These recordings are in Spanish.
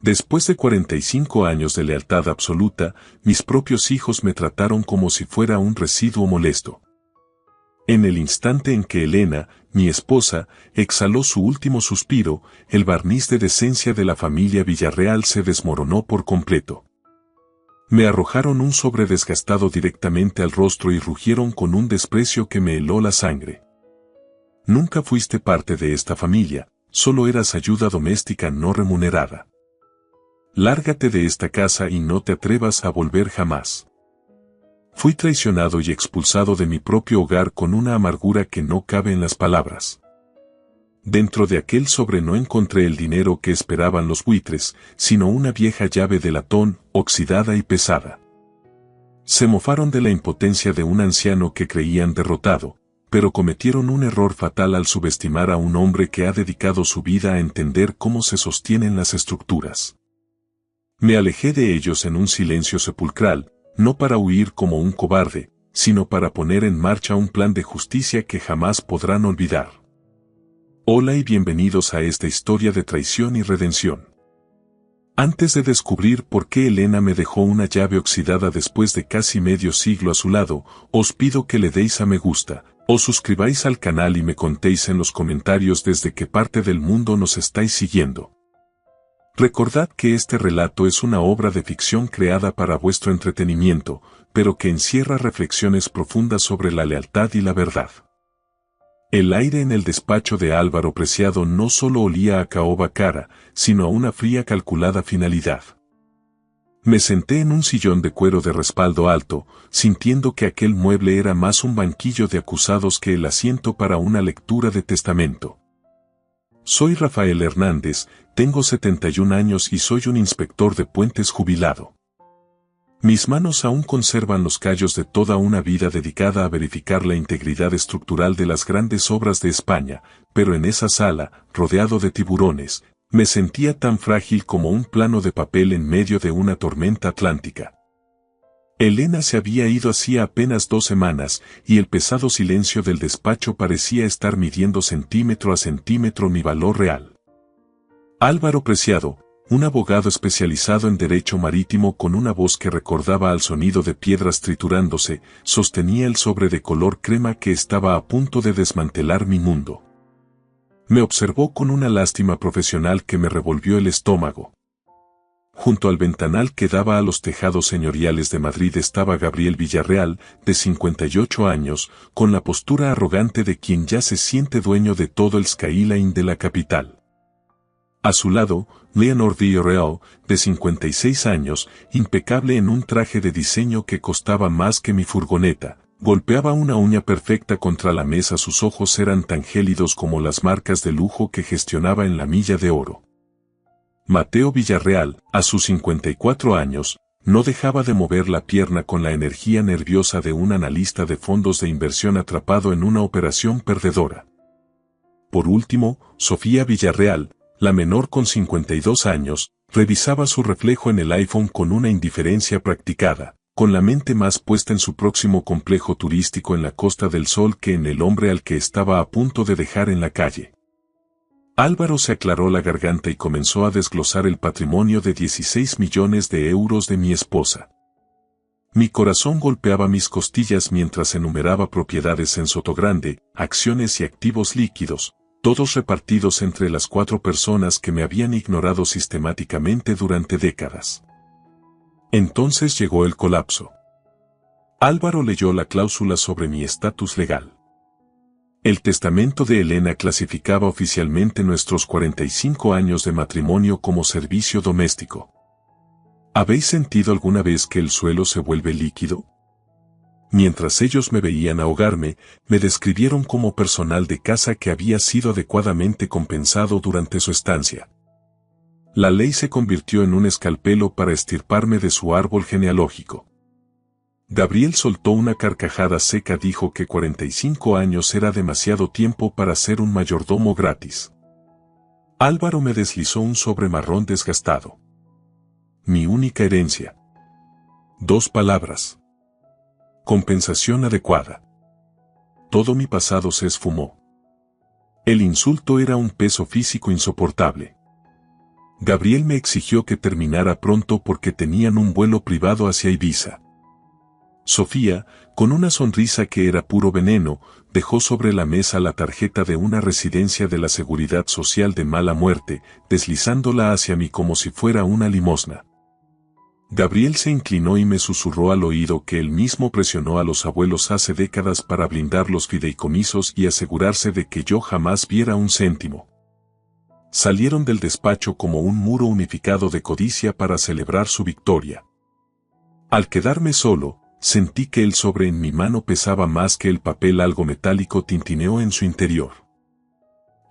Después de 45 años de lealtad absoluta, mis propios hijos me trataron como si fuera un residuo molesto. En el instante en que Elena, mi esposa, exhaló su último suspiro, el barniz de decencia de la familia Villarreal se desmoronó por completo. Me arrojaron un sobre desgastado directamente al rostro y rugieron con un desprecio que me heló la sangre. Nunca fuiste parte de esta familia, solo eras ayuda doméstica no remunerada. Lárgate de esta casa y no te atrevas a volver jamás. Fui traicionado y expulsado de mi propio hogar con una amargura que no cabe en las palabras. Dentro de aquel sobre no encontré el dinero que esperaban los buitres, sino una vieja llave de latón, oxidada y pesada. Se mofaron de la impotencia de un anciano que creían derrotado, pero cometieron un error fatal al subestimar a un hombre que ha dedicado su vida a entender cómo se sostienen las estructuras. Me alejé de ellos en un silencio sepulcral, no para huir como un cobarde, sino para poner en marcha un plan de justicia que jamás podrán olvidar. Hola y bienvenidos a esta historia de traición y redención. Antes de descubrir por qué Elena me dejó una llave oxidada después de casi medio siglo a su lado, os pido que le deis a me gusta, os suscribáis al canal y me contéis en los comentarios desde qué parte del mundo nos estáis siguiendo. Recordad que este relato es una obra de ficción creada para vuestro entretenimiento, pero que encierra reflexiones profundas sobre la lealtad y la verdad. El aire en el despacho de Álvaro Preciado no solo olía a caoba cara, sino a una fría calculada finalidad. Me senté en un sillón de cuero de respaldo alto, sintiendo que aquel mueble era más un banquillo de acusados que el asiento para una lectura de testamento. Soy Rafael Hernández, tengo 71 años y soy un inspector de puentes jubilado. Mis manos aún conservan los callos de toda una vida dedicada a verificar la integridad estructural de las grandes obras de España, pero en esa sala, rodeado de tiburones, me sentía tan frágil como un plano de papel en medio de una tormenta atlántica. Elena se había ido hacía apenas 2 semanas, y el pesado silencio del despacho parecía estar midiendo centímetro a centímetro mi valor real. Álvaro Preciado, un abogado especializado en derecho marítimo con una voz que recordaba al sonido de piedras triturándose, sostenía el sobre de color crema que estaba a punto de desmantelar mi mundo. Me observó con una lástima profesional que me revolvió el estómago. Junto al ventanal que daba a los tejados señoriales de Madrid estaba Gabriel Villarreal, de 58 años, con la postura arrogante de quien ya se siente dueño de todo el skyline de la capital. A su lado, Leonor Villarreal, de 56 años, impecable en un traje de diseño que costaba más que mi furgoneta, golpeaba una uña perfecta contra la mesa. Sus ojos eran tan gélidos como las marcas de lujo que gestionaba en la Milla de Oro. Mateo Villarreal, a sus 54 años, no dejaba de mover la pierna con la energía nerviosa de un analista de fondos de inversión atrapado en una operación perdedora. Por último, Sofía Villarreal, la menor con 52 años, revisaba su reflejo en el iPhone con una indiferencia practicada, con la mente más puesta en su próximo complejo turístico en la Costa del Sol que en el hombre al que estaba a punto de dejar en la calle. Álvaro se aclaró la garganta y comenzó a desglosar el patrimonio de 16 millones de euros de mi esposa. Mi corazón golpeaba mis costillas mientras enumeraba propiedades en Sotogrande, acciones y activos líquidos, todos repartidos entre las 4 personas que me habían ignorado sistemáticamente durante décadas. Entonces llegó el colapso. Álvaro leyó la cláusula sobre mi estatus legal. El testamento de Elena clasificaba oficialmente nuestros 45 años de matrimonio como servicio doméstico. ¿Habéis sentido alguna vez que el suelo se vuelve líquido? Mientras ellos me veían ahogarme, me describieron como personal de casa que había sido adecuadamente compensado durante su estancia. La ley se convirtió en un escalpelo para estirparme de su árbol genealógico. Gabriel soltó una carcajada seca. Dijo que 45 años era demasiado tiempo para ser un mayordomo gratis. Álvaro me deslizó un sobre marrón desgastado. Mi única herencia. 2 palabras. Compensación adecuada. Todo mi pasado se esfumó. El insulto era un peso físico insoportable. Gabriel me exigió que terminara pronto porque tenían un vuelo privado hacia Ibiza. Sofía, con una sonrisa que era puro veneno, dejó sobre la mesa la tarjeta de una residencia de la Seguridad Social de mala muerte, deslizándola hacia mí como si fuera una limosna. Gabriel se inclinó y me susurró al oído que él mismo presionó a los abuelos hace décadas para blindar los fideicomisos y asegurarse de que yo jamás viera un céntimo. Salieron del despacho como un muro unificado de codicia para celebrar su victoria. Al quedarme solo, sentí que el sobre en mi mano pesaba más que el papel, algo metálico tintineó en su interior.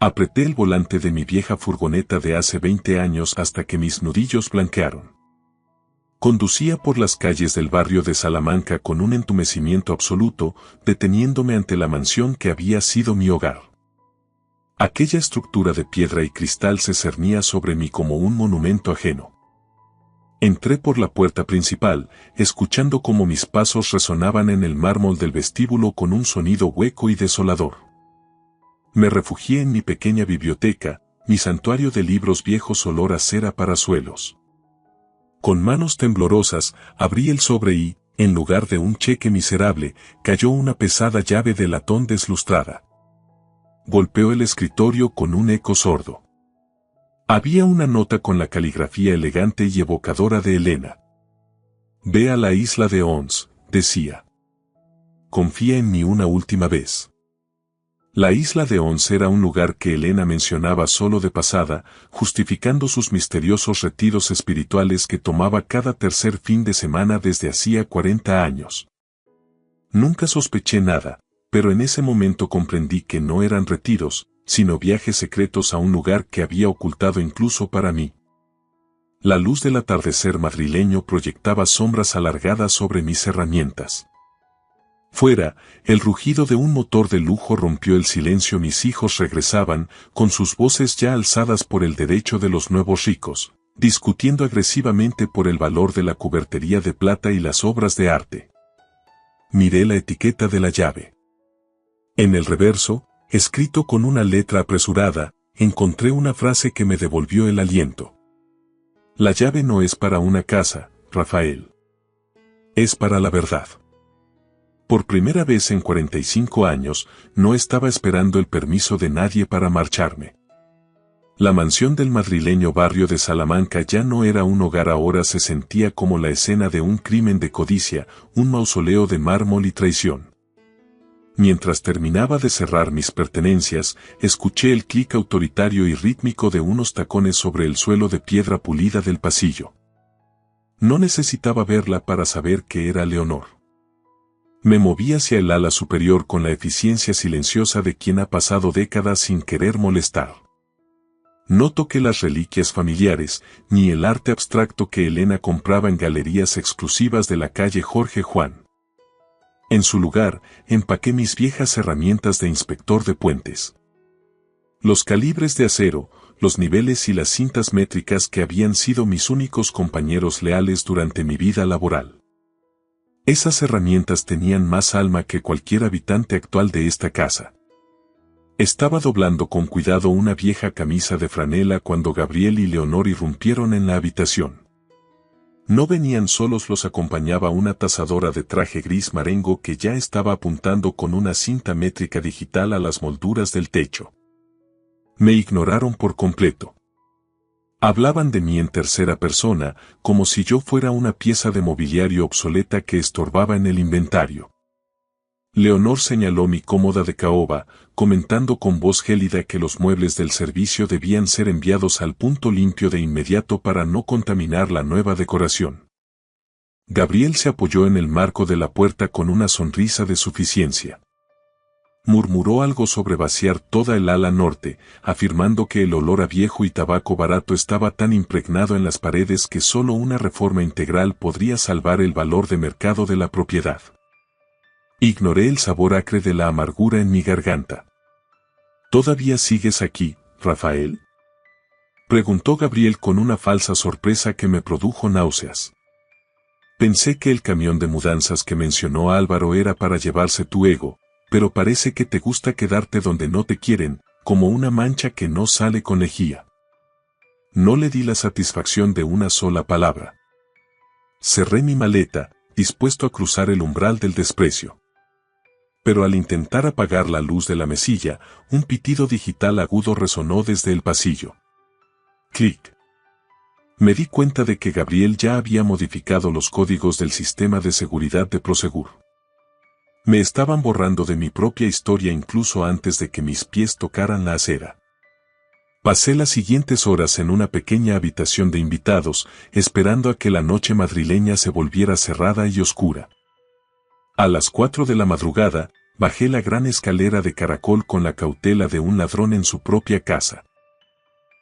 Apreté el volante de mi vieja furgoneta de hace 20 años hasta que mis nudillos blanquearon. Conducía por las calles del barrio de Salamanca con un entumecimiento absoluto, deteniéndome ante la mansión que había sido mi hogar. Aquella estructura de piedra y cristal se cernía sobre mí como un monumento ajeno. Entré por la puerta principal, escuchando cómo mis pasos resonaban en el mármol del vestíbulo con un sonido hueco y desolador. Me refugié en mi pequeña biblioteca, mi santuario de libros viejos olor a cera para suelos. Con manos temblorosas, abrí el sobre y, en lugar de un cheque miserable, cayó una pesada llave de latón deslustrada. Golpeó el escritorio con un eco sordo. Había una nota con la caligrafía elegante y evocadora de Elena. Ve a la isla de Ons, decía. Confía en mí una última vez. La isla de Ons era un lugar que Elena mencionaba solo de pasada, justificando sus misteriosos retiros espirituales que tomaba cada tercer fin de semana desde hacía 40 años. Nunca sospeché nada, pero en ese momento comprendí que no eran retiros, sino viajes secretos a un lugar que había ocultado incluso para mí. La luz del atardecer madrileño proyectaba sombras alargadas sobre mis herramientas. Fuera, el rugido de un motor de lujo rompió el silencio. Mis hijos regresaban, con sus voces ya alzadas por el derecho de los nuevos ricos, discutiendo agresivamente por el valor de la cubertería de plata y las obras de arte. Miré la etiqueta de la llave. En el reverso, escrito con una letra apresurada, encontré una frase que me devolvió el aliento. La llave no es para una casa, Rafael. Es para la verdad. Por primera vez en 45 años, no estaba esperando el permiso de nadie para marcharme. La mansión del madrileño barrio de Salamanca ya no era un hogar, ahora se sentía como la escena de un crimen de codicia, un mausoleo de mármol y traición. Mientras terminaba de cerrar mis pertenencias, escuché el clic autoritario y rítmico de unos tacones sobre el suelo de piedra pulida del pasillo. No necesitaba verla para saber que era Leonor. Me moví hacia el ala superior con la eficiencia silenciosa de quien ha pasado décadas sin querer molestar. No toqué las reliquias familiares, ni el arte abstracto que Elena compraba en galerías exclusivas de la calle Jorge Juan. En su lugar, empaqué mis viejas herramientas de inspector de puentes. Los calibres de acero, los niveles y las cintas métricas que habían sido mis únicos compañeros leales durante mi vida laboral. Esas herramientas tenían más alma que cualquier habitante actual de esta casa. Estaba doblando con cuidado una vieja camisa de franela cuando Gabriel y Leonor irrumpieron en la habitación. No venían solos, los acompañaba una tasadora de traje gris marengo que ya estaba apuntando con una cinta métrica digital a las molduras del techo. Me ignoraron por completo. Hablaban de mí en tercera persona, como si yo fuera una pieza de mobiliario obsoleta que estorbaba en el inventario. Leonor señaló mi cómoda de caoba, comentando con voz gélida que los muebles del servicio debían ser enviados al punto limpio de inmediato para no contaminar la nueva decoración. Gabriel se apoyó en el marco de la puerta con una sonrisa de suficiencia. Murmuró algo sobre vaciar toda el ala norte, afirmando que el olor a viejo y tabaco barato estaba tan impregnado en las paredes que solo una reforma integral podría salvar el valor de mercado de la propiedad. Ignoré el sabor acre de la amargura en mi garganta. ¿Todavía sigues aquí, Rafael? Preguntó Gabriel con una falsa sorpresa que me produjo náuseas. Pensé que el camión de mudanzas que mencionó Álvaro era para llevarse tu ego, pero parece que te gusta quedarte donde no te quieren, como una mancha que no sale con lejía. No le di la satisfacción de una sola palabra. Cerré mi maleta, dispuesto a cruzar el umbral del desprecio. Pero al intentar apagar la luz de la mesilla, un pitido digital agudo resonó desde el pasillo. Clic. Me di cuenta de que Gabriel ya había modificado los códigos del sistema de seguridad de Prosegur. Me estaban borrando de mi propia historia incluso antes de que mis pies tocaran la acera. Pasé las siguientes horas en una pequeña habitación de invitados, esperando a que la noche madrileña se volviera cerrada y oscura. A las 4 de la madrugada, bajé la gran escalera de caracol con la cautela de un ladrón en su propia casa.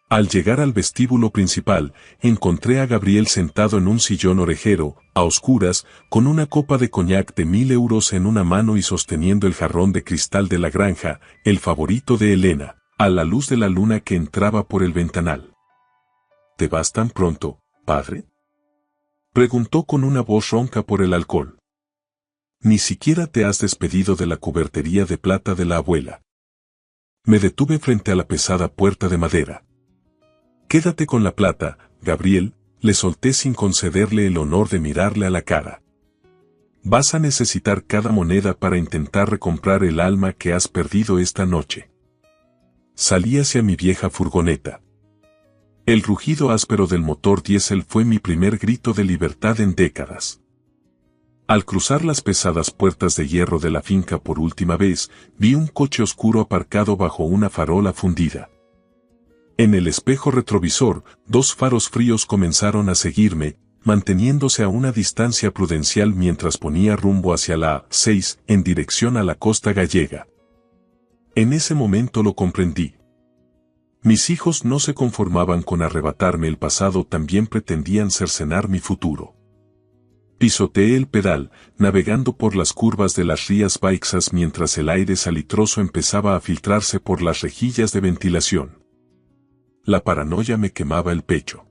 Al llegar al vestíbulo principal, encontré a Gabriel sentado en un sillón orejero, a oscuras, con una copa de coñac de 1000 euros en una mano y sosteniendo el jarrón de cristal de la granja, el favorito de Elena, a la luz de la luna que entraba por el ventanal. ¿Te vas tan pronto, padre?, preguntó con una voz ronca por el alcohol. Ni siquiera te has despedido de la cubertería de plata de la abuela. Me detuve frente a la pesada puerta de madera. Quédate con la plata, Gabriel, le solté sin concederle el honor de mirarle a la cara. Vas a necesitar cada moneda para intentar recomprar el alma que has perdido esta noche. Salí hacia mi vieja furgoneta. El rugido áspero del motor diésel fue mi primer grito de libertad en décadas. Al cruzar las pesadas puertas de hierro de la finca por última vez, vi un coche oscuro aparcado bajo una farola fundida. En el espejo retrovisor, 2 faros fríos comenzaron a seguirme, manteniéndose a una distancia prudencial mientras ponía rumbo hacia la A6 en dirección a la costa gallega. En ese momento lo comprendí. Mis hijos no se conformaban con arrebatarme el pasado, también pretendían cercenar mi futuro. Pisoteé el pedal, navegando por las curvas de las Rías Baixas mientras el aire salitroso empezaba a filtrarse por las rejillas de ventilación. La paranoia me quemaba el pecho.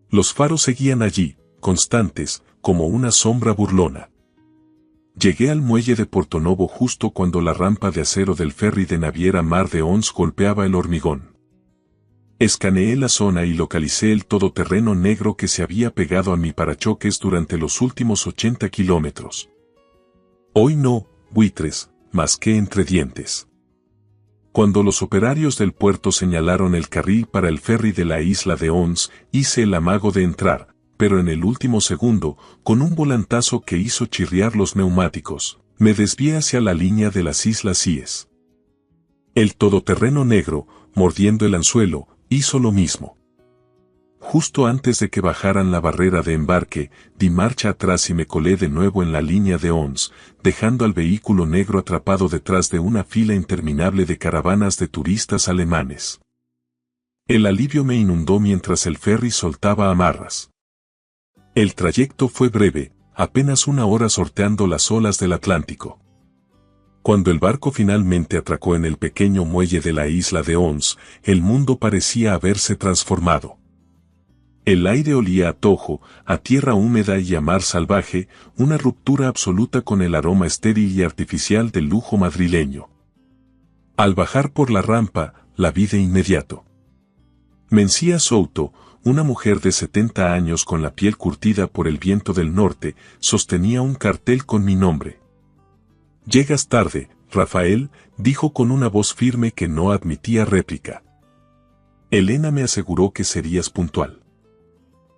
Los faros seguían allí, constantes, como una sombra burlona. Llegué al muelle de Portonovo justo cuando la rampa de acero del ferry de naviera Mar de Ons golpeaba el hormigón. Escaneé la zona y localicé el todoterreno negro que se había pegado a mi parachoques durante los últimos 80 kilómetros. Hoy no, buitres, masqué entre dientes. Cuando los operarios del puerto señalaron el carril para el ferry de la isla de Ons, hice el amago de entrar, pero en el último segundo, con un volantazo que hizo chirriar los neumáticos, me desvié hacia la línea de las Islas Cíes. El todoterreno negro, mordiendo el anzuelo, hizo lo mismo. Justo antes de que bajaran la barrera de embarque, di marcha atrás y me colé de nuevo en la línea de Ons, dejando al vehículo negro atrapado detrás de una fila interminable de caravanas de turistas alemanes. El alivio me inundó mientras el ferry soltaba amarras. El trayecto fue breve, apenas 1 hora sorteando las olas del Atlántico. Cuando el barco finalmente atracó en el pequeño muelle de la isla de Ons, el mundo parecía haberse transformado. El aire olía a tojo, a tierra húmeda y a mar salvaje, una ruptura absoluta con el aroma estéril y artificial del lujo madrileño. Al bajar por la rampa, la vi de inmediato. Mencía Souto, una mujer de 70 años con la piel curtida por el viento del norte, sostenía un cartel con mi nombre. «Llegas tarde, Rafael», dijo con una voz firme que no admitía réplica. «Elena me aseguró que serías puntual».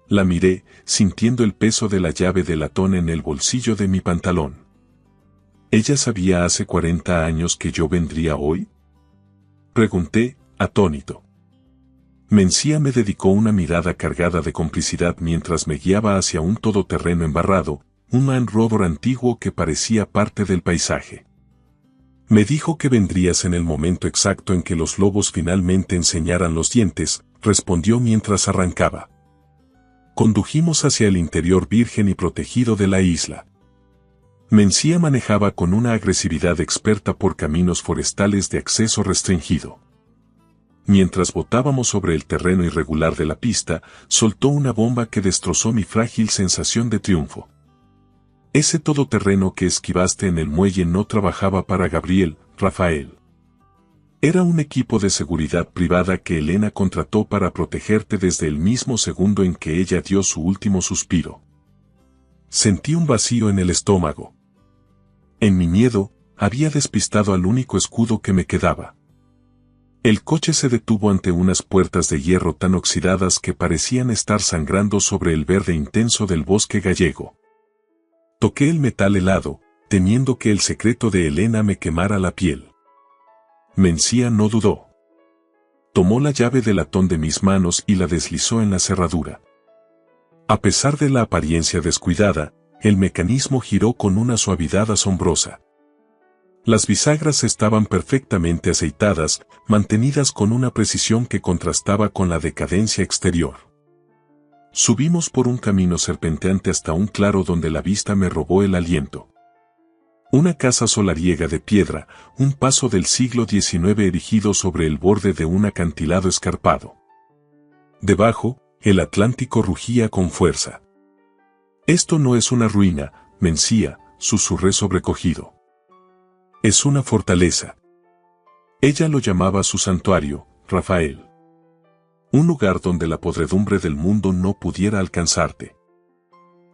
La miré, sintiendo el peso de la llave de latón en el bolsillo de mi pantalón. ¿Ella sabía hace 40 años que yo vendría hoy?, pregunté, atónito. Mencía me dedicó una mirada cargada de complicidad mientras me guiaba hacia un todoterreno embarrado, un Land Rover antiguo que parecía parte del paisaje. Me dijo que vendrías en el momento exacto en que los lobos finalmente enseñaran los dientes, respondió mientras arrancaba. Condujimos hacia el interior virgen y protegido de la isla. Mencía manejaba con una agresividad experta por caminos forestales de acceso restringido. Mientras botábamos sobre el terreno irregular de la pista, soltó una bomba que destrozó mi frágil sensación de triunfo. Ese todoterreno que esquivaste en el muelle no trabajaba para Gabriel, Rafael. Era un equipo de seguridad privada que Elena contrató para protegerte desde el mismo segundo en que ella dio su último suspiro. Sentí un vacío en el estómago. En mi miedo, había despistado al único escudo que me quedaba. El coche se detuvo ante unas puertas de hierro tan oxidadas que parecían estar sangrando sobre el verde intenso del bosque gallego. Toqué el metal helado, temiendo que el secreto de Elena me quemara la piel. Mencía no dudó. Tomó la llave de latón de mis manos y la deslizó en la cerradura. A pesar de la apariencia descuidada, el mecanismo giró con una suavidad asombrosa. Las bisagras estaban perfectamente aceitadas, mantenidas con una precisión que contrastaba con la decadencia exterior. Subimos por un camino serpenteante hasta un claro donde la vista me robó el aliento. Una casa solariega de piedra, un paso del siglo XIX erigido sobre el borde de un acantilado escarpado. Debajo, el Atlántico rugía con fuerza. «Esto no es una ruina, Mencía», susurré sobrecogido. «Es una fortaleza». Ella lo llamaba su santuario, Rafael. Un lugar donde la podredumbre del mundo no pudiera alcanzarte.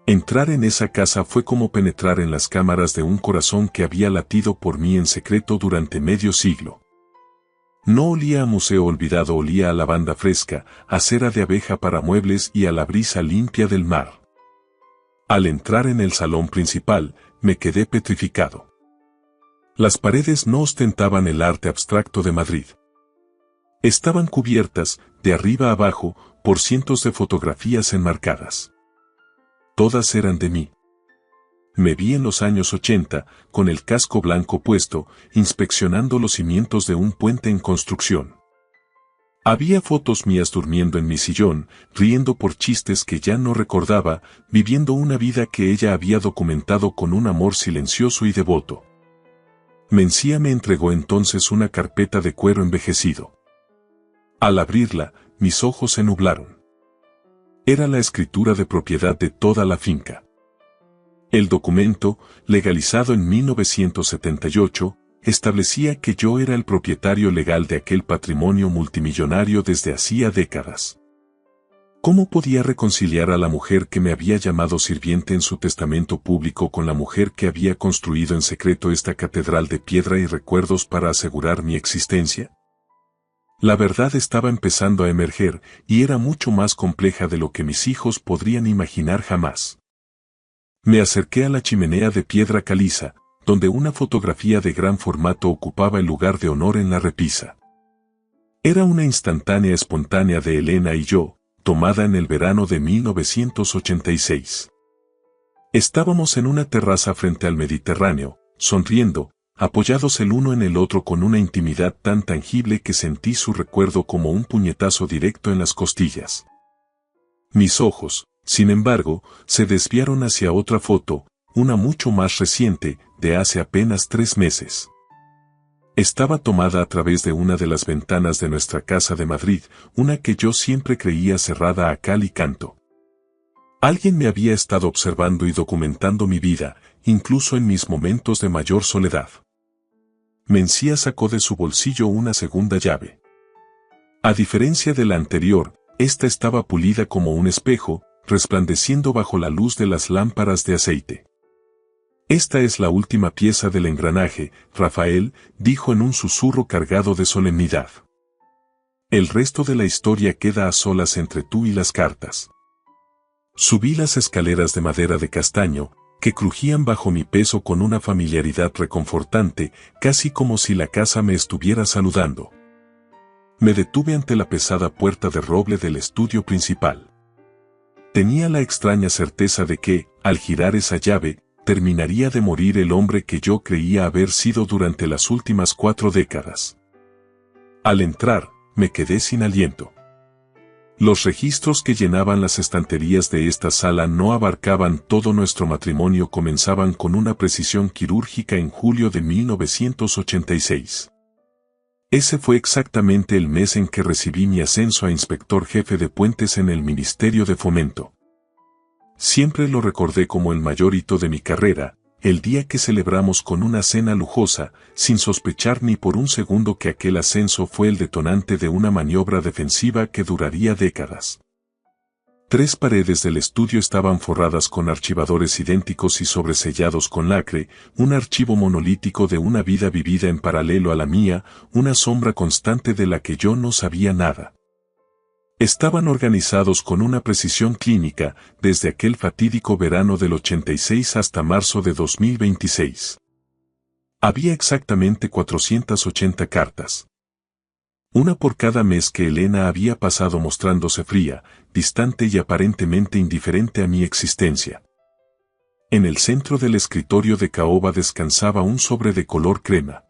Entrar en esa casa fue como penetrar en las cámaras de un corazón que había latido por mí en secreto durante medio siglo. No olía a museo olvidado, olía a lavanda fresca, a cera de abeja para muebles y a la brisa limpia del mar. Al entrar en el salón principal, me quedé petrificado. Las paredes no ostentaban el arte abstracto de Madrid. Estaban cubiertas, de arriba a abajo, por cientos de fotografías enmarcadas. Todas eran de mí. Me vi en los años 80, con el casco blanco puesto, inspeccionando los cimientos de un puente en construcción. Había fotos mías durmiendo en mi sillón, riendo por chistes que ya no recordaba, viviendo una vida que ella había documentado con un amor silencioso y devoto. Mencía me entregó entonces una carpeta de cuero envejecido. Al abrirla, mis ojos se nublaron. Era la escritura de propiedad de toda la finca. El documento, legalizado en 1978, establecía que yo era el propietario legal de aquel patrimonio multimillonario desde hacía décadas. ¿Cómo podía reconciliar a la mujer que me había llamado sirviente en su testamento público con la mujer que había construido en secreto esta catedral de piedra y recuerdos para asegurar mi existencia? La verdad estaba empezando a emerger, y era mucho más compleja de lo que mis hijos podrían imaginar jamás. Me acerqué a la chimenea de piedra caliza, donde una fotografía de gran formato ocupaba el lugar de honor en la repisa. Era una instantánea espontánea de Elena y yo, tomada en el verano de 1986. Estábamos en una terraza frente al Mediterráneo, sonriendo, apoyados el uno en el otro con una intimidad tan tangible que sentí su recuerdo como un puñetazo directo en las costillas. Mis ojos, sin embargo, se desviaron hacia otra foto, una mucho más reciente, de hace apenas 3 meses. Estaba tomada a través de una de las ventanas de nuestra casa de Madrid, una que yo siempre creía cerrada a cal y canto. Alguien me había estado observando y documentando mi vida, incluso en mis momentos de mayor soledad. Mencía sacó de su bolsillo una segunda llave. A diferencia de la anterior, esta estaba pulida como un espejo, resplandeciendo bajo la luz de las lámparas de aceite. «Esta es la última pieza del engranaje», Rafael dijo en un susurro cargado de solemnidad. «El resto de la historia queda a solas entre tú y las cartas». Subí las escaleras de madera de castaño, que crujían bajo mi peso con una familiaridad reconfortante, casi como si la casa me estuviera saludando. Me detuve ante la pesada puerta de roble del estudio principal. Tenía la extraña certeza de que, al girar esa llave, terminaría de morir el hombre que yo creía haber sido durante las últimas 4 décadas. Al entrar, me quedé sin aliento. Los registros que llenaban las estanterías de esta sala no abarcaban todo nuestro matrimonio, comenzaban con una precisión quirúrgica en julio de 1986. Ese fue exactamente el mes en que recibí mi ascenso a inspector jefe de puentes en el Ministerio de Fomento. Siempre lo recordé como el mayor hito de mi carrera, el día que celebramos con una cena lujosa, sin sospechar ni por un segundo que aquel ascenso fue el detonante de una maniobra defensiva que duraría décadas. 3 paredes del estudio estaban forradas con archivadores idénticos y sobresellados con lacre, un archivo monolítico de una vida vivida en paralelo a la mía, una sombra constante de la que yo no sabía nada. Estaban organizados con una precisión clínica, desde aquel fatídico verano del 86 hasta marzo de 2026. Había exactamente 480 cartas. Una por cada mes que Elena había pasado mostrándose fría, distante y aparentemente indiferente a mi existencia. En el centro del escritorio de caoba descansaba un sobre de color crema.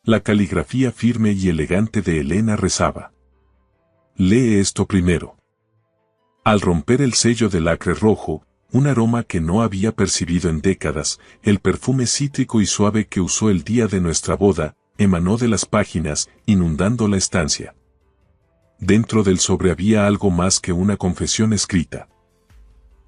La caligrafía firme y elegante de Elena rezaba: «Lee esto primero». Al romper el sello de lacre rojo, un aroma que no había percibido en décadas, el perfume cítrico y suave que usó el día de nuestra boda, emanó de las páginas, inundando la estancia. Dentro del sobre había algo más que una confesión escrita.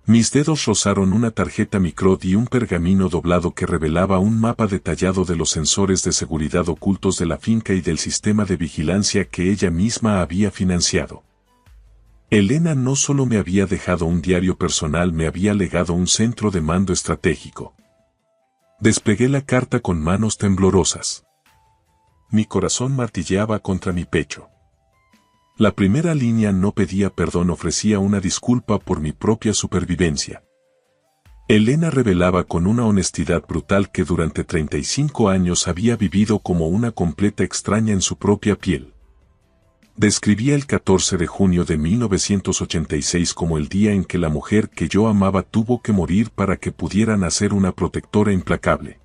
Mis dedos rozaron una tarjeta microt y un pergamino doblado que revelaba un mapa detallado de los sensores de seguridad ocultos de la finca y del sistema de vigilancia que ella misma había financiado. Elena no solo me había dejado un diario personal, me había legado un centro de mando estratégico. Desplegué la carta con manos temblorosas. Mi corazón martilleaba contra mi pecho. La primera línea no pedía perdón, ofrecía una disculpa por mi propia supervivencia. Elena revelaba con una honestidad brutal que durante 35 años había vivido como una completa extraña en su propia piel. Describía el 14 de junio de 1986 como el día en que la mujer que yo amaba tuvo que morir para que pudiera nacer una protectora implacable.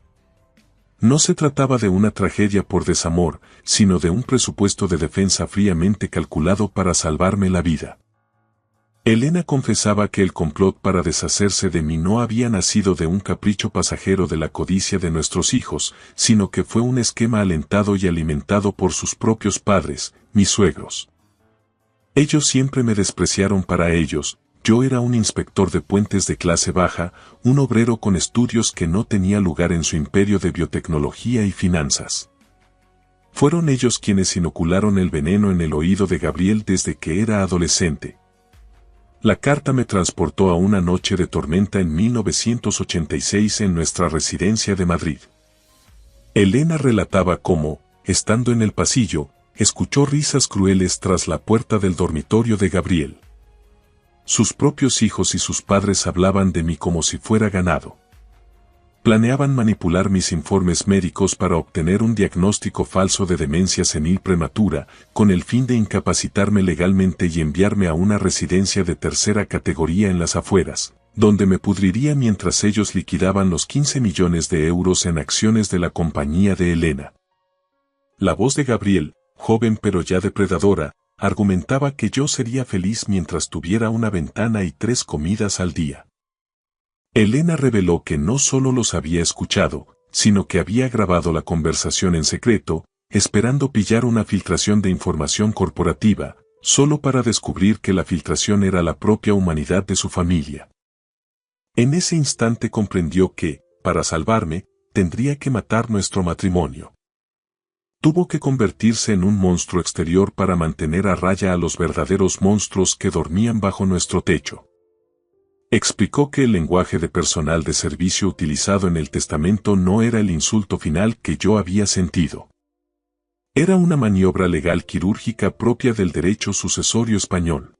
No se trataba de una tragedia por desamor, sino de un presupuesto de defensa fríamente calculado para salvarme la vida. Elena confesaba que el complot para deshacerse de mí no había nacido de un capricho pasajero de la codicia de nuestros hijos, sino que fue un esquema alentado y alimentado por sus propios padres, mis suegros. Ellos siempre me despreciaron. Para ellos, yo era un inspector de puentes de clase baja, un obrero con estudios que no tenía lugar en su imperio de biotecnología y finanzas. Fueron ellos quienes inocularon el veneno en el oído de Gabriel desde que era adolescente. La carta me transportó a una noche de tormenta en 1986 en nuestra residencia de Madrid. Elena relataba cómo, estando en el pasillo, escuchó risas crueles tras la puerta del dormitorio de Gabriel. Sus propios hijos y sus padres hablaban de mí como si fuera ganado. Planeaban manipular mis informes médicos para obtener un diagnóstico falso de demencia senil prematura, con el fin de incapacitarme legalmente y enviarme a una residencia de tercera categoría en las afueras, donde me pudriría mientras ellos liquidaban los 15 millones de euros en acciones de la compañía de Elena. La voz de Gabriel, joven pero ya depredadora, argumentaba que yo sería feliz mientras tuviera una ventana y 3 comidas al día. Elena reveló que no solo los había escuchado, sino que había grabado la conversación en secreto, esperando pillar una filtración de información corporativa, solo para descubrir que la filtración era la propia humanidad de su familia. En ese instante comprendió que, para salvarme, tendría que matar nuestro matrimonio. Tuvo que convertirse en un monstruo exterior para mantener a raya a los verdaderos monstruos que dormían bajo nuestro techo. Explicó que el lenguaje de personal de servicio utilizado en el testamento no era el insulto final que yo había sentido. Era una maniobra legal quirúrgica propia del derecho sucesorio español.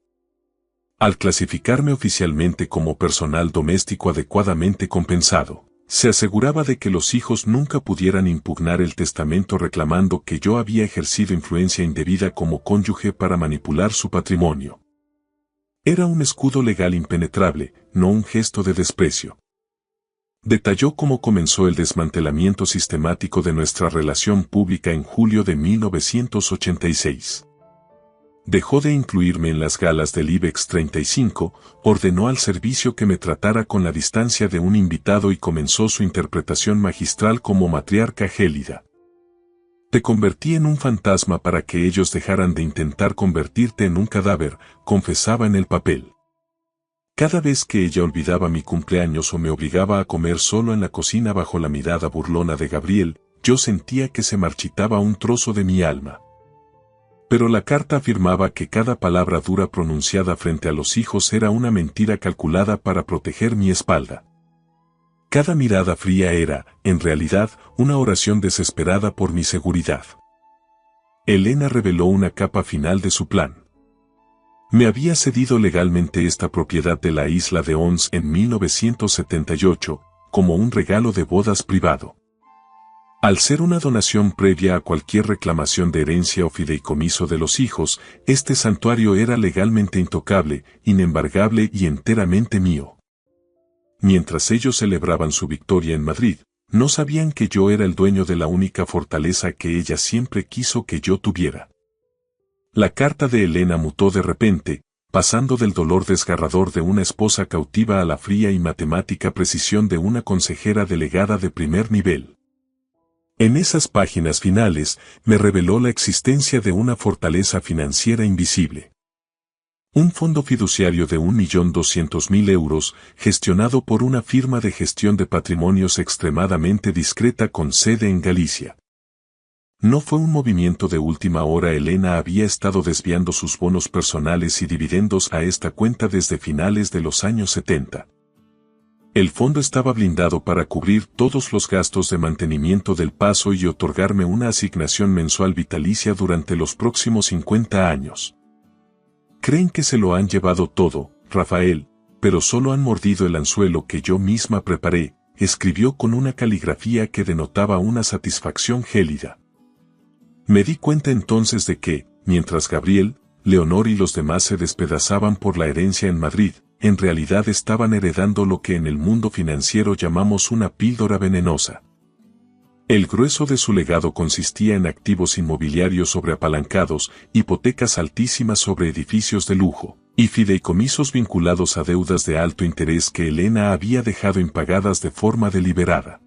Al clasificarme oficialmente como personal doméstico adecuadamente compensado, se aseguraba de que los hijos nunca pudieran impugnar el testamento reclamando que yo había ejercido influencia indebida como cónyuge para manipular su patrimonio. Era un escudo legal impenetrable, no un gesto de desprecio. Detalló cómo comenzó el desmantelamiento sistemático de nuestra relación pública en julio de 1986. Dejó de incluirme en las galas del IBEX 35, ordenó al servicio que me tratara con la distancia de un invitado y comenzó su interpretación magistral como matriarca gélida. Te convertí en un fantasma para que ellos dejaran de intentar convertirte en un cadáver, confesaba en el papel. Cada vez que ella olvidaba mi cumpleaños o me obligaba a comer solo en la cocina bajo la mirada burlona de Gabriel, yo sentía que se marchitaba un trozo de mi alma. Pero la carta afirmaba que cada palabra dura pronunciada frente a los hijos era una mentira calculada para proteger mi espalda. Cada mirada fría era, en realidad, una oración desesperada por mi seguridad. Elena reveló una capa final de su plan. Me había cedido legalmente esta propiedad de la isla de Ons en 1978, como un regalo de bodas privado. Al ser una donación previa a cualquier reclamación de herencia o fideicomiso de los hijos, este santuario era legalmente intocable, inembargable y enteramente mío. Mientras ellos celebraban su victoria en Madrid, no sabían que yo era el dueño de la única fortaleza que ella siempre quiso que yo tuviera. La carta de Elena mutó de repente, pasando del dolor desgarrador de una esposa cautiva a la fría y matemática precisión de una consejera delegada de primer nivel. En esas páginas finales, me reveló la existencia de una fortaleza financiera invisible. Un fondo fiduciario de 1.200.000 euros, gestionado por una firma de gestión de patrimonios extremadamente discreta con sede en Galicia. No fue un movimiento de última hora. Elena había estado desviando sus bonos personales y dividendos a esta cuenta desde finales de los años 70. El fondo estaba blindado para cubrir todos los gastos de mantenimiento del paso y otorgarme una asignación mensual vitalicia durante los próximos 50 años. Creen que se lo han llevado todo, Rafael, pero solo han mordido el anzuelo que yo misma preparé, escribió con una caligrafía que denotaba una satisfacción gélida. Me di cuenta entonces de que, mientras Gabriel, Leonor y los demás se despedazaban por la herencia en Madrid, en realidad estaban heredando lo que en el mundo financiero llamamos una píldora venenosa. El grueso de su legado consistía en activos inmobiliarios sobreapalancados, hipotecas altísimas sobre edificios de lujo, y fideicomisos vinculados a deudas de alto interés que Elena había dejado impagadas de forma deliberada.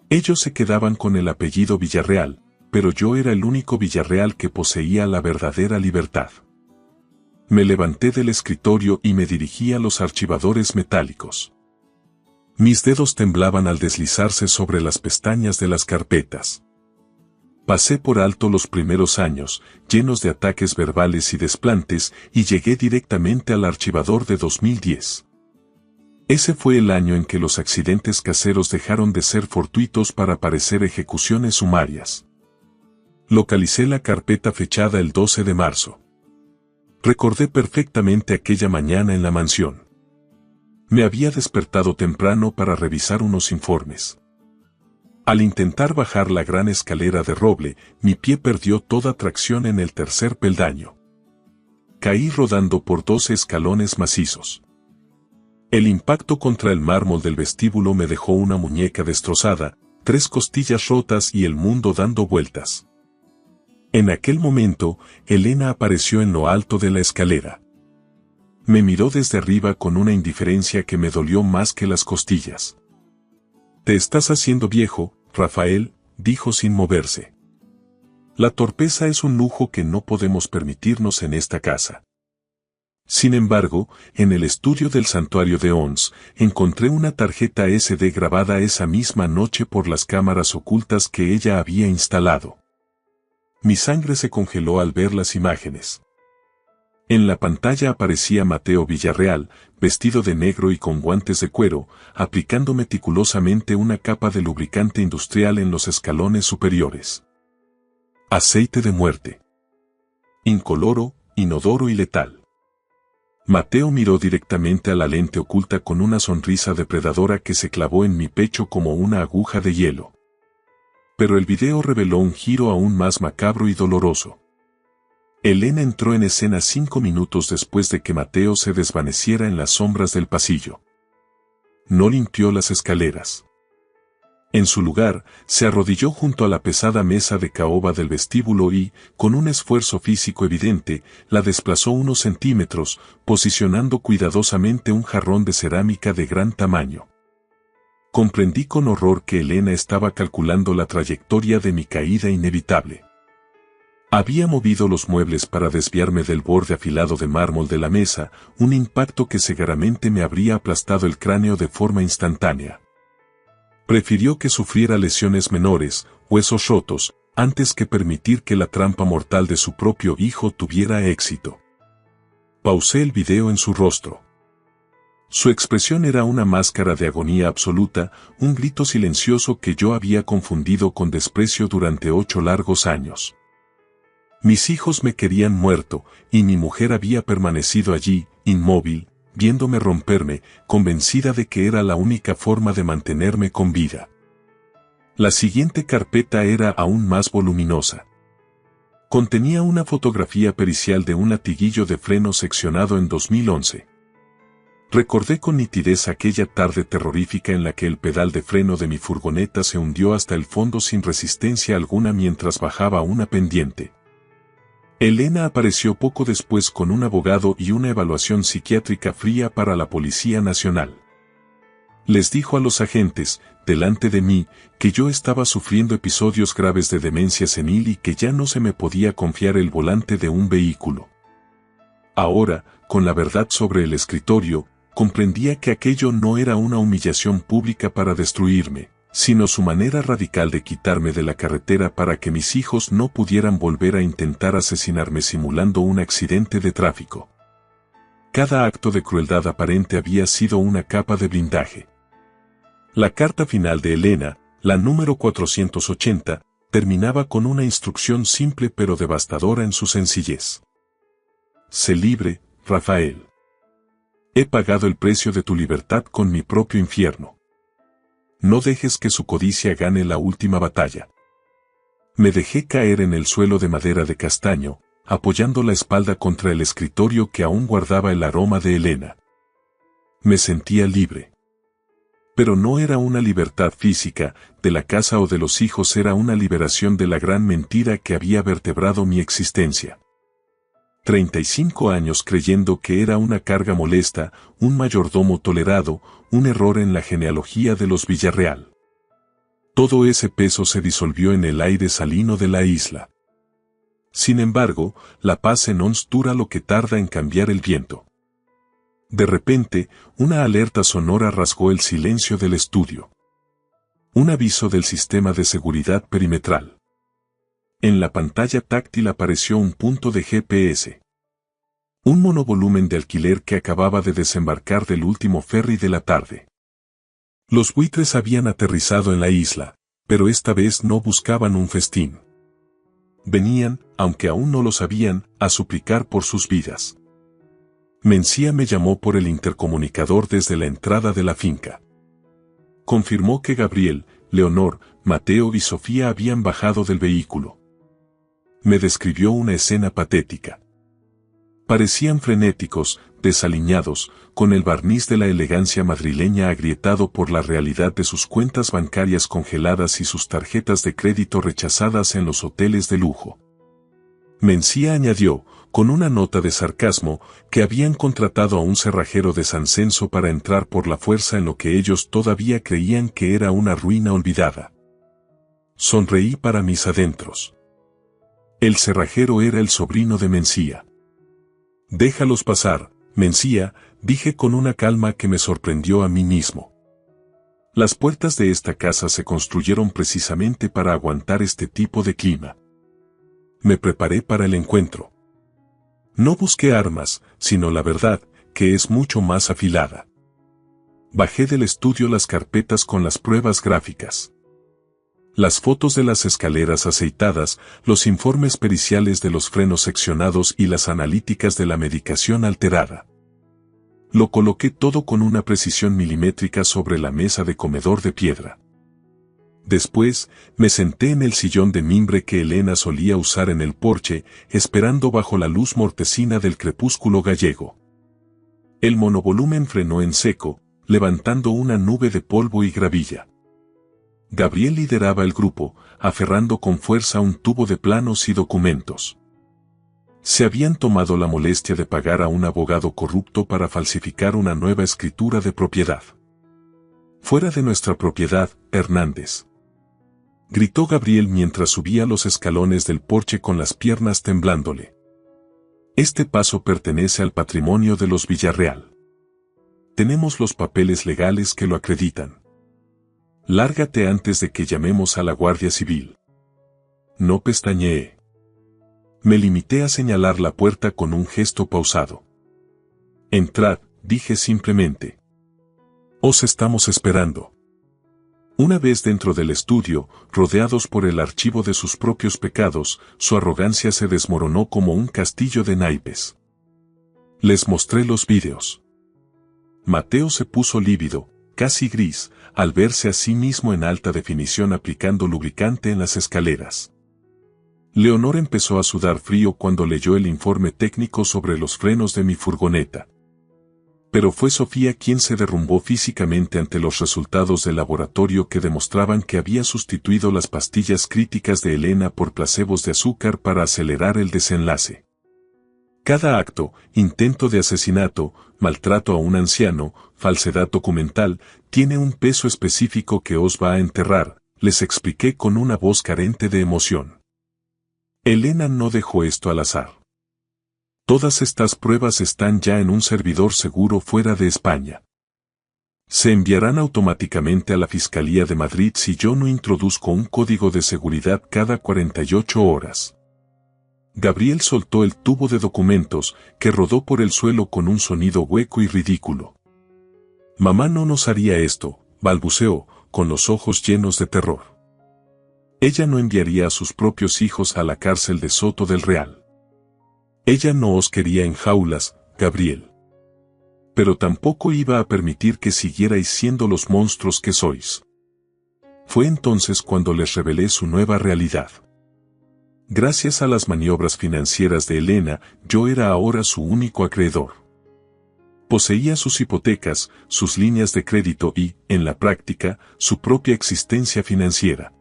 Ellos se quedaban con el apellido Villarreal, pero yo era el único Villarreal que poseía la verdadera libertad. Me levanté del escritorio y me dirigí a los archivadores metálicos. Mis dedos temblaban al deslizarse sobre las pestañas de las carpetas. Pasé por alto los primeros años, llenos de ataques verbales y desplantes, y llegué directamente al archivador de 2010. Ese fue el año en que los accidentes caseros dejaron de ser fortuitos para parecer ejecuciones sumarias. Localicé la carpeta fechada el 12 de marzo. Recordé perfectamente aquella mañana en la mansión. Me había despertado temprano para revisar unos informes. Al intentar bajar la gran escalera de roble, mi pie perdió toda tracción en el tercer peldaño. Caí rodando por 12 escalones macizos. El impacto contra el mármol del vestíbulo me dejó una muñeca destrozada, 3 costillas rotas y el mundo dando vueltas. En aquel momento, Elena apareció en lo alto de la escalera. Me miró desde arriba con una indiferencia que me dolió más que las costillas. «Te estás haciendo viejo, Rafael», dijo sin moverse. «La torpeza es un lujo que no podemos permitirnos en esta casa». Sin embargo, en el estudio del santuario de Ons, encontré una tarjeta SD grabada esa misma noche por las cámaras ocultas que ella había instalado. Mi sangre se congeló al ver las imágenes. En la pantalla aparecía Mateo Villarreal, vestido de negro y con guantes de cuero, aplicando meticulosamente una capa de lubricante industrial en los escalones superiores. Aceite de muerte. Incoloro, inodoro y letal. Mateo miró directamente a la lente oculta con una sonrisa depredadora que se clavó en mi pecho como una aguja de hielo. Pero el video reveló un giro aún más macabro y doloroso. Elena entró en escena 5 minutos después de que Mateo se desvaneciera en las sombras del pasillo. No limpió las escaleras. En su lugar, se arrodilló junto a la pesada mesa de caoba del vestíbulo y, con un esfuerzo físico evidente, la desplazó unos centímetros, posicionando cuidadosamente un jarrón de cerámica de gran tamaño. Comprendí con horror que Elena estaba calculando la trayectoria de mi caída inevitable. Había movido los muebles para desviarme del borde afilado de mármol de la mesa, un impacto que seguramente me habría aplastado el cráneo de forma instantánea. Prefirió que sufriera lesiones menores, huesos rotos, antes que permitir que la trampa mortal de su propio hijo tuviera éxito. Pausé el video en su rostro. Su expresión era una máscara de agonía absoluta, un grito silencioso que yo había confundido con desprecio durante 8 largos años. Mis hijos me querían muerto, y mi mujer había permanecido allí, inmóvil, viéndome romperme, convencida de que era la única forma de mantenerme con vida. La siguiente carpeta era aún más voluminosa. Contenía una fotografía pericial de un latiguillo de freno seccionado en 2011. Recordé con nitidez aquella tarde terrorífica en la que el pedal de freno de mi furgoneta se hundió hasta el fondo sin resistencia alguna mientras bajaba una pendiente. Elena apareció poco después con un abogado y una evaluación psiquiátrica fría para la Policía Nacional. Les dijo a los agentes, delante de mí, que yo estaba sufriendo episodios graves de demencia senil y que ya no se me podía confiar el volante de un vehículo. Ahora, con la verdad sobre el escritorio, comprendía que aquello no era una humillación pública para destruirme, sino su manera radical de quitarme de la carretera para que mis hijos no pudieran volver a intentar asesinarme simulando un accidente de tráfico. Cada acto de crueldad aparente había sido una capa de blindaje. La carta final de Elena, la número 480, terminaba con una instrucción simple pero devastadora en su sencillez. Sé libre, Rafael. He pagado el precio de tu libertad con mi propio infierno. No dejes que su codicia gane la última batalla. Me dejé caer en el suelo de madera de castaño, apoyando la espalda contra el escritorio que aún guardaba el aroma de Elena. Me sentía libre. Pero no era una libertad física, de la casa o de los hijos, era una liberación de la gran mentira que había vertebrado mi existencia. 35 años creyendo que era una carga molesta, un mayordomo tolerado, un error en la genealogía de los Villarreal. Todo ese peso se disolvió en el aire salino de la isla. Sin embargo, la paz en Ons dura lo que tarda en cambiar el viento. De repente, una alerta sonora rasgó el silencio del estudio. Un aviso del sistema de seguridad perimetral. En la pantalla táctil apareció un punto de GPS. Un monovolumen de alquiler que acababa de desembarcar del último ferry de la tarde. Los buitres habían aterrizado en la isla, pero esta vez no buscaban un festín. Venían, aunque aún no lo sabían, a suplicar por sus vidas. Mencía me llamó por el intercomunicador desde la entrada de la finca. Confirmó que Gabriel, Leonor, Mateo y Sofía habían bajado del vehículo. Me describió una escena patética. Parecían frenéticos, desaliñados, con el barniz de la elegancia madrileña agrietado por la realidad de sus cuentas bancarias congeladas y sus tarjetas de crédito rechazadas en los hoteles de lujo. Mencía añadió, con una nota de sarcasmo, que habían contratado a un cerrajero de San Censo para entrar por la fuerza en lo que ellos todavía creían que era una ruina olvidada. Sonreí para mis adentros. El cerrajero era el sobrino de Mencía. Déjalos pasar, Mencía, dije con una calma que me sorprendió a mí mismo. Las puertas de esta casa se construyeron precisamente para aguantar este tipo de clima. Me preparé para el encuentro. No busqué armas, sino la verdad, que es mucho más afilada. Bajé del estudio las carpetas con las pruebas gráficas. Las fotos de las escaleras aceitadas, los informes periciales de los frenos seccionados y las analíticas de la medicación alterada. Lo coloqué todo con una precisión milimétrica sobre la mesa de comedor de piedra. Después, me senté en el sillón de mimbre que Elena solía usar en el porche, esperando bajo la luz mortecina del crepúsculo gallego. El monovolumen frenó en seco, levantando una nube de polvo y gravilla. Gabriel lideraba el grupo, aferrando con fuerza un tubo de planos y documentos. Se habían tomado la molestia de pagar a un abogado corrupto para falsificar una nueva escritura de propiedad. Fuera de nuestra propiedad, Hernández. gritó Gabriel mientras subía los escalones del porche con las piernas temblándole. Este paso pertenece al patrimonio de los Villarreal. Tenemos los papeles legales que lo acreditan. Lárgate antes de que llamemos a la Guardia Civil. No pestañeé. Me limité a señalar la puerta con un gesto pausado. Entrad, dije simplemente. Os estamos esperando. Una vez dentro del estudio, rodeados por el archivo de sus propios pecados, su arrogancia se desmoronó como un castillo de naipes. Les mostré los vídeos. Mateo se puso lívido, casi gris, al verse a sí mismo en alta definición aplicando lubricante en las escaleras. Leonor empezó a sudar frío cuando leyó el informe técnico sobre los frenos de mi furgoneta. Pero fue Sofía quien se derrumbó físicamente ante los resultados del laboratorio que demostraban que había sustituido las pastillas críticas de Elena por placebos de azúcar para acelerar el desenlace. Cada acto, intento de asesinato, maltrato a un anciano, falsedad documental, tiene un peso específico que os va a enterrar, les expliqué con una voz carente de emoción. Elena no dejó esto al azar. Todas estas pruebas están ya en un servidor seguro fuera de España. Se enviarán automáticamente a la Fiscalía de Madrid si yo no introduzco un código de seguridad cada 48 horas. Gabriel soltó el tubo de documentos, que rodó por el suelo con un sonido hueco y ridículo. Mamá no nos haría esto, balbuceó, con los ojos llenos de terror. Ella no enviaría a sus propios hijos a la cárcel de Soto del Real. Ella no os quería en jaulas, Gabriel. Pero tampoco iba a permitir que siguierais siendo los monstruos que sois. Fue entonces cuando les revelé su nueva realidad. Gracias a las maniobras financieras de Elena, yo era ahora su único acreedor. Poseía sus hipotecas, sus líneas de crédito y, en la práctica, su propia existencia financiera.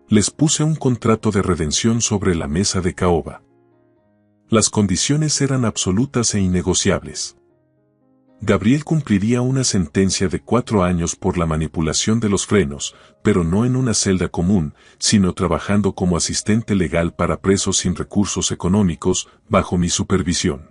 Les puse un contrato de redención sobre la mesa de caoba. Las condiciones eran absolutas e innegociables. Gabriel cumpliría una sentencia de 4 años por la manipulación de los frenos, pero no en una celda común, sino trabajando como asistente legal para presos sin recursos económicos, bajo mi supervisión.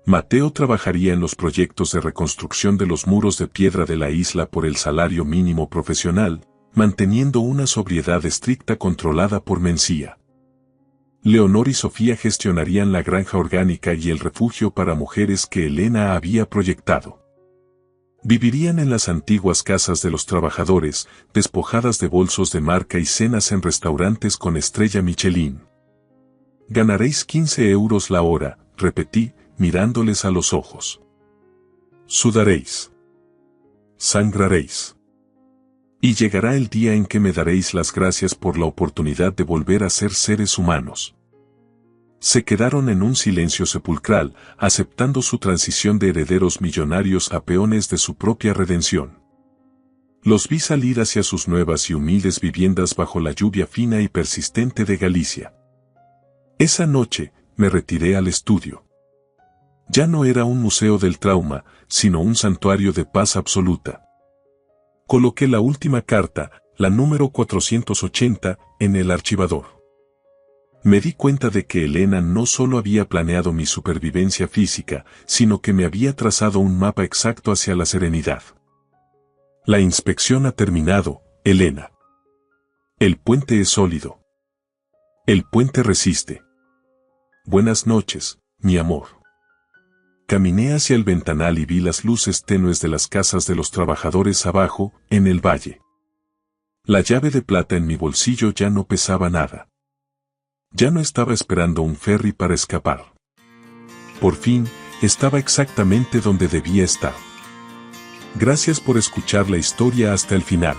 Mateo trabajaría en los proyectos de reconstrucción de los muros de piedra de la isla por el salario mínimo profesional, manteniendo una sobriedad estricta controlada por Mencía. Leonor y Sofía gestionarían la granja orgánica y el refugio para mujeres que Elena había proyectado. Vivirían en las antiguas casas de los trabajadores, despojadas de bolsos de marca y cenas en restaurantes con estrella Michelin. Ganaréis 15 euros la hora, repetí, mirándoles a los ojos. Sudaréis. Sangraréis. Y llegará el día en que me daréis las gracias por la oportunidad de volver a ser seres humanos. Se quedaron en un silencio sepulcral, aceptando su transición de herederos millonarios a peones de su propia redención. Los vi salir hacia sus nuevas y humildes viviendas bajo la lluvia fina y persistente de Galicia. Esa noche, me retiré al estudio. Ya no era un museo del trauma, sino un santuario de paz absoluta. Coloqué la última carta, la número 480, en el archivador. Me di cuenta de que Elena no solo había planeado mi supervivencia física, sino que me había trazado un mapa exacto hacia la serenidad. La inspección ha terminado, Elena. El puente es sólido. El puente resiste. Buenas noches, mi amor. Caminé hacia el ventanal y vi las luces tenues de las casas de los trabajadores abajo, en el valle. La llave de plata en mi bolsillo ya no pesaba nada. Ya no estaba esperando un ferry para escapar. Por fin, estaba exactamente donde debía estar. Gracias por escuchar la historia hasta el final.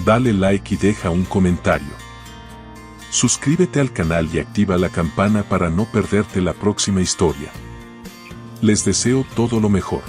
Dale like y deja un comentario. Suscríbete al canal y activa la campana para no perderte la próxima historia. Les deseo todo lo mejor.